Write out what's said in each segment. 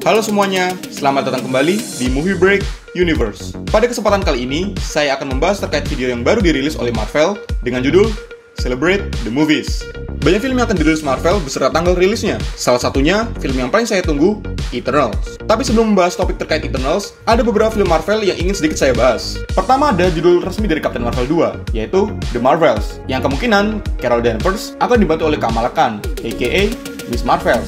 Halo semuanya, selamat datang kembali di Movie Break Universe. Pada kesempatan kali ini, saya akan membahas terkait video yang baru dirilis oleh Marvel dengan judul Celebrate the Movies. Banyak film yang akan dirilis Marvel beserta tanggal rilisnya. Salah satunya, film yang paling saya tunggu, Eternals. Tapi sebelum membahas topik terkait Eternals, ada beberapa film Marvel yang ingin sedikit saya bahas. Pertama ada judul resmi dari Captain Marvel 2, yaitu The Marvels, yang kemungkinan Carol Danvers akan dibantu oleh Kamala Khan, aka Miss Marvel,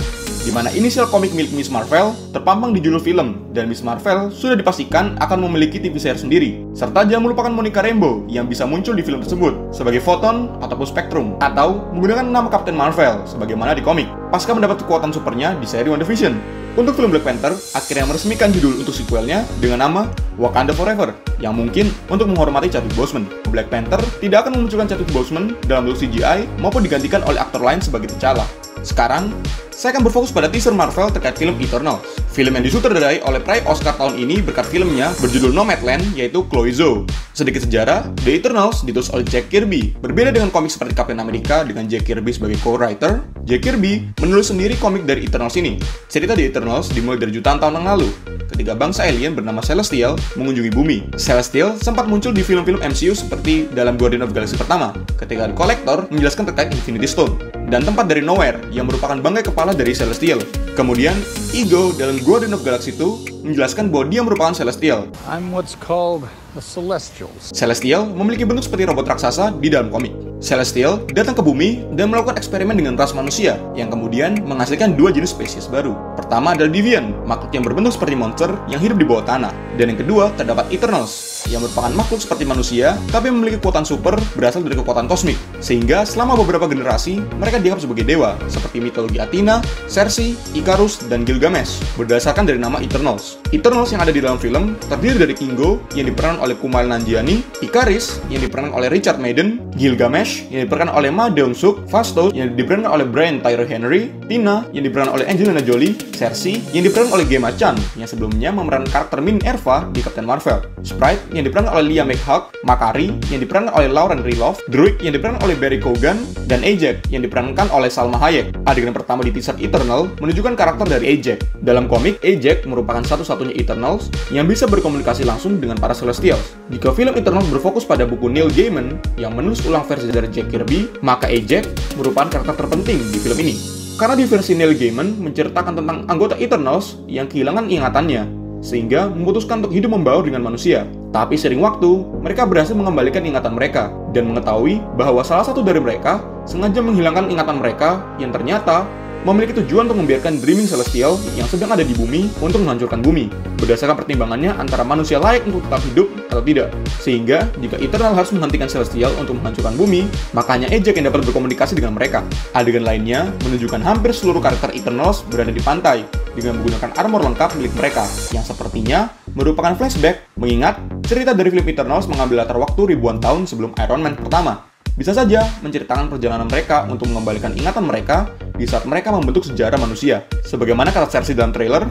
di mana inisial komik milik Miss Marvel terpampang di judul film, dan Miss Marvel sudah dipastikan akan memiliki TV series sendiri. Serta jangan melupakan Monica Rambeau yang bisa muncul di film tersebut sebagai Photon ataupun Spectrum, atau menggunakan nama Captain Marvel sebagaimana di komik, pasca mendapat kekuatan supernya di seri WandaVision. Untuk film Black Panther, akhirnya meresmikan judul untuk sequelnya dengan nama Wakanda Forever, yang mungkin untuk menghormati Chadwick Boseman. Black Panther tidak akan memunculkan Chadwick Boseman dalam bentuk CGI maupun digantikan oleh aktor lain sebagai T'Challa. Sekarang, saya akan berfokus pada teaser Marvel terkait film Eternals. Film yang disutradarai oleh peraih Oscar tahun ini berkat filmnya berjudul Nomadland, yaitu Chloe Zhao. Sedikit sejarah, The Eternals ditulis oleh Jack Kirby. Berbeda dengan komik seperti Captain America dengan Jack Kirby sebagai co-writer, Jack Kirby menulis sendiri komik dari Eternals ini. Cerita The Eternals dimulai dari jutaan tahun yang lalu, ketika bangsa alien bernama Celestial mengunjungi bumi. Celestial sempat muncul di film-film MCU seperti dalam Guardians of the Galaxy pertama, ketika The Collector menjelaskan terkait Infinity Stone, dan tempat dari Nowhere yang merupakan bangkai kepala dari Celestial. Kemudian, Ego dalam Guardians of the Galaxy 2 menjelaskan bahwa dia merupakan Celestial. I'm what's called a Celestial. Celestial memiliki bentuk seperti robot raksasa di dalam komik. Celestial datang ke bumi dan melakukan eksperimen dengan ras manusia yang kemudian menghasilkan dua jenis spesies baru. Pertama adalah Deviant, makhluk yang berbentuk seperti monster yang hidup di bawah tanah. Dan yang kedua terdapat Eternals, yang merupakan makhluk seperti manusia tapi memiliki kekuatan super berasal dari kekuatan kosmik. Sehingga selama beberapa generasi mereka dianggap sebagai dewa seperti mitologi Athena, Cersei, Icarus, dan Gilgamesh berdasarkan dari nama Eternals. Eternals yang ada di dalam film terdiri dari Kingo yang diperankan oleh Kumail Nanjiani, Ikaris yang diperankan oleh Richard Madden, Gilgamesh yang diperankan oleh Ma Dong-suk, Phastos yang diperankan oleh Brian Tyree Henry, Tina yang diperankan oleh Angelina Jolie, Cersei yang diperankan oleh Gemma Chan yang sebelumnya memerankan karakter Min Erva di Captain Marvel, Sprite yang diperankan oleh Lia McHugh, Makari yang diperankan oleh Lauren Rilov, Druig yang diperankan oleh Barry Keoghan, dan Ajax yang diperankan oleh Salma Hayek. Adegan pertama di teaser Eternal menunjukkan karakter dari Ajax. Dalam komik, Ajax merupakan satu-satunya Eternals yang bisa berkomunikasi langsung dengan para Celestials. Jika film Eternals berfokus pada buku Neil Gaiman yang menulis ulang versi dari Jack Kirby, maka Ajax merupakan karakter terpenting di film ini. Karena di versi Neil Gaiman menceritakan tentang anggota Eternals yang kehilangan ingatannya, sehingga memutuskan untuk hidup membaur dengan manusia. Tapi seiring waktu, mereka berhasil mengembalikan ingatan mereka, dan mengetahui bahwa salah satu dari mereka sengaja menghilangkan ingatan mereka yang ternyata memiliki tujuan untuk membiarkan Dreaming Celestial yang sedang ada di bumi untuk menghancurkan bumi, berdasarkan pertimbangannya antara manusia layak untuk tetap hidup atau tidak. Sehingga, jika Eternal harus menghentikan Celestial untuk menghancurkan bumi, makanya Ajax yang dapat berkomunikasi dengan mereka. Adegan lainnya menunjukkan hampir seluruh karakter Eternals berada di pantai, dengan menggunakan armor lengkap milik mereka, yang sepertinya merupakan flashback, mengingat cerita dari film Eternals mengambil latar waktu ribuan tahun sebelum Iron Man pertama. Bisa saja menceritakan perjalanan mereka untuk mengembalikan ingatan mereka di saat mereka membentuk sejarah manusia. Sebagaimana kata Cersei dalam trailer,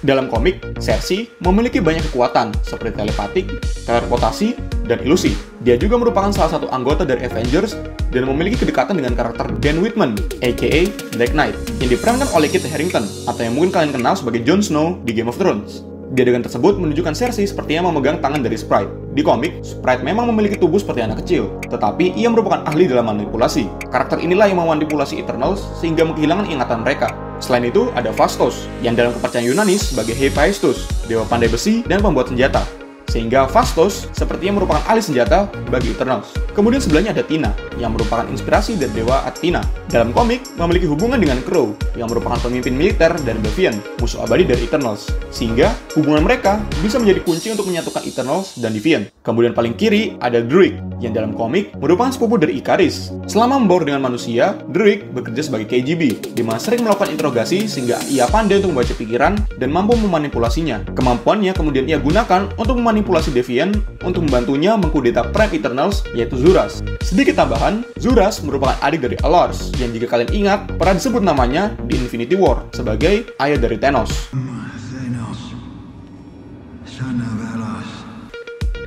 dalam komik, Cersei memiliki banyak kekuatan seperti telepatik, teleportasi, dan ilusi. Dia juga merupakan salah satu anggota dari Avengers dan memiliki kedekatan dengan karakter Dan Whitman, aka Black Knight, yang diperankan oleh Kit Harington, atau yang mungkin kalian kenal sebagai Jon Snow di Game of Thrones. Di adegan tersebut menunjukkan Cersei sepertinya memegang tangan dari Sprite. Di komik, Sprite memang memiliki tubuh seperti anak kecil, tetapi ia merupakan ahli dalam manipulasi. Karakter inilah yang memanipulasi Eternals sehingga menghilangkan ingatan mereka. Selain itu, ada Phastos, yang dalam kepercayaan Yunani sebagai Hephaestus, dewa pandai besi dan pembuat senjata. Sehingga Phastos sepertinya merupakan ahli senjata bagi Eternals. Kemudian sebelahnya ada Tina, yang merupakan inspirasi dari dewa Athena. Dalam komik, memiliki hubungan dengan Crow, yang merupakan pemimpin militer dari Deviant, musuh abadi dari Eternals. Sehingga, hubungan mereka bisa menjadi kunci untuk menyatukan Eternals dan Deviant. Kemudian paling kiri ada Druig, yang dalam komik merupakan sepupu dari Ikaris. Selama membaur dengan manusia, Druig bekerja sebagai KGB, di mana sering melakukan interogasi sehingga ia pandai untuk membaca pikiran dan mampu memanipulasinya. Kemampuannya kemudian ia gunakan untuk memanipulasi Deviant untuk membantunya mengkudeta Prime Eternals, yaitu Zuras. Sedikit tambahan, Zuras merupakan adik dari Alars, yang jika kalian ingat, pernah disebut namanya di Infinity War sebagai ayah dari Thanos.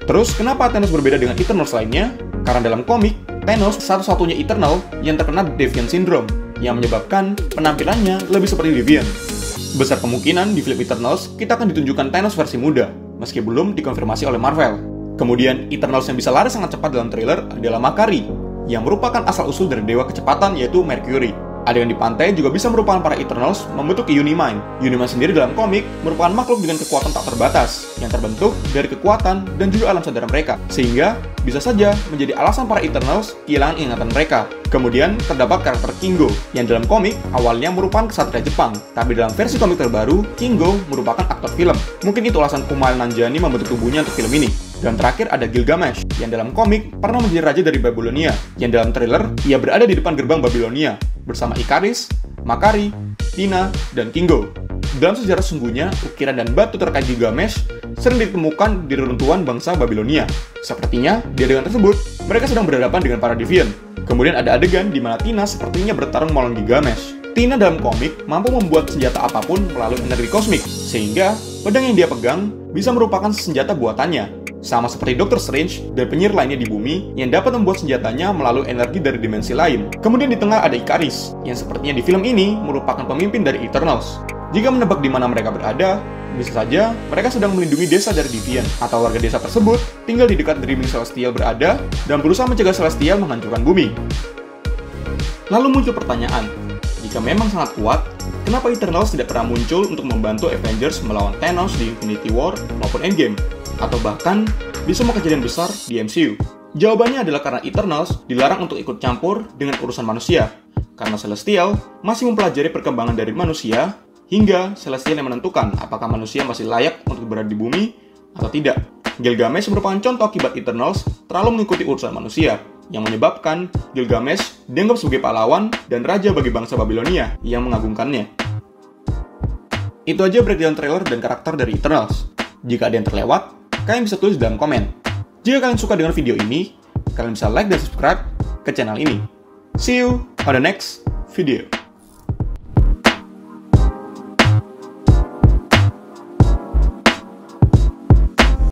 Terus, kenapa Thanos berbeda dengan Eternals lainnya? Karena dalam komik, Thanos satu-satunya Eternal yang terkena Deviant Syndrome, yang menyebabkan penampilannya lebih seperti Deviant. Besar kemungkinan di film Eternals kita akan ditunjukkan Thanos versi muda, meski belum dikonfirmasi oleh Marvel. Kemudian Eternals yang bisa lari sangat cepat dalam trailer adalah Makari, yang merupakan asal-usul dari dewa kecepatan yaitu Mercury. Adegan di pantai juga bisa merupakan para Eternals membentuk Unimind. Unimind sendiri dalam komik merupakan makhluk dengan kekuatan tak terbatas, yang terbentuk dari kekuatan dan juga alam sadar mereka, sehingga bisa saja menjadi alasan para Eternals kehilangan ingatan mereka. Kemudian terdapat karakter Kingo, yang dalam komik awalnya merupakan ksatria Jepang, tapi dalam versi komik terbaru, Kingo merupakan aktor film. Mungkin itu alasan Kumail Nanjiani membentuk tubuhnya untuk film ini. Dan terakhir ada Gilgamesh, yang dalam komik pernah menjadi raja dari Babilonia, yang dalam trailer ia berada di depan gerbang Babilonia, bersama Ikaris, Makari, Tina, dan Kingo. Dalam sejarah sungguhnya, ukiran dan batu terkait Gilgamesh sering ditemukan di reruntuhan bangsa Babilonia. Sepertinya, di adegan tersebut, mereka sedang berhadapan dengan para Deviant. Kemudian ada adegan di mana Tina sepertinya bertarung melawan Gilgamesh. Tina dalam komik mampu membuat senjata apapun melalui energi kosmik, sehingga pedang yang dia pegang bisa merupakan senjata buatannya. Sama seperti Doctor Strange dan penyihir lainnya di bumi yang dapat membuat senjatanya melalui energi dari dimensi lain. Kemudian di tengah ada Ikaris, yang sepertinya di film ini merupakan pemimpin dari Eternals. Jika menebak di mana mereka berada, bisa saja mereka sedang melindungi desa dari Deviant, atau warga desa tersebut tinggal di dekat Dreaming Celestial berada dan berusaha mencegah Celestial menghancurkan bumi. Lalu muncul pertanyaan, jika memang sangat kuat, kenapa Eternals tidak pernah muncul untuk membantu Avengers melawan Thanos di Infinity War maupun Endgame? Atau bahkan di semua kejadian besar di MCU? Jawabannya adalah karena Eternals dilarang untuk ikut campur dengan urusan manusia, karena Celestial masih mempelajari perkembangan dari manusia, hingga Celestial yang menentukan apakah manusia masih layak untuk berada di bumi atau tidak. Gilgamesh merupakan contoh akibat Eternals terlalu mengikuti urusan manusia, yang menyebabkan Gilgamesh dianggap sebagai pahlawan dan raja bagi bangsa Babilonia yang mengagungkannya. Itu aja breakdown trailer dan karakter dari Eternals. Jika ada yang terlewat, kalian bisa tulis dalam komen. Jika kalian suka dengan video ini, kalian bisa like dan subscribe ke channel ini. See you on the next video.